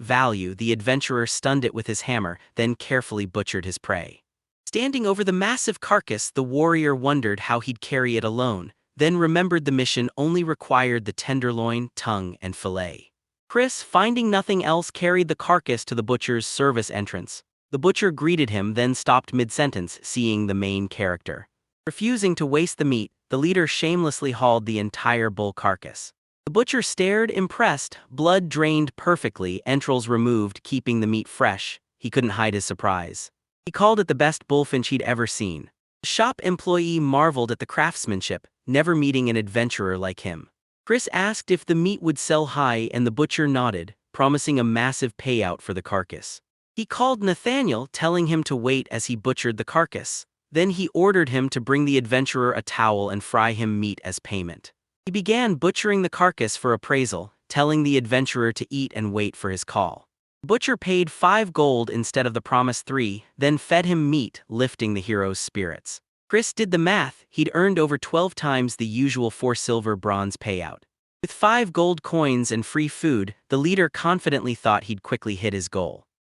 value, the adventurer stunned it with his hammer, then carefully butchered his prey. Standing over the massive carcass, the warrior wondered how he'd carry it alone, then remembered the mission only required the tenderloin, tongue, and fillet. Chris, finding nothing else, carried the carcass to the butcher's service entrance. The butcher greeted him, then stopped mid-sentence, seeing the main character. Refusing to waste the meat, the leader shamelessly hauled the entire bull carcass. The butcher stared, impressed. Blood drained perfectly, entrails removed, keeping the meat fresh. He couldn't hide his surprise. He called it the best bullfinch he'd ever seen. The shop employee marveled at the craftsmanship, never meeting an adventurer like him. Chris asked if the meat would sell high, and the butcher nodded, promising a massive payout for the carcass. He called Nathaniel, telling him to wait as he butchered the carcass. Then he ordered him to bring the adventurer a towel and fry him meat as payment. He began butchering the carcass for appraisal, telling the adventurer to eat and wait for his call. The butcher paid 5 gold instead of the promised 3, then fed him meat, lifting the hero's spirits. Chris did the math: he'd earned over 12 times the usual 4 silver bronze payout. With 5 gold coins and free food, the leader confidently thought he'd quickly hit his goal.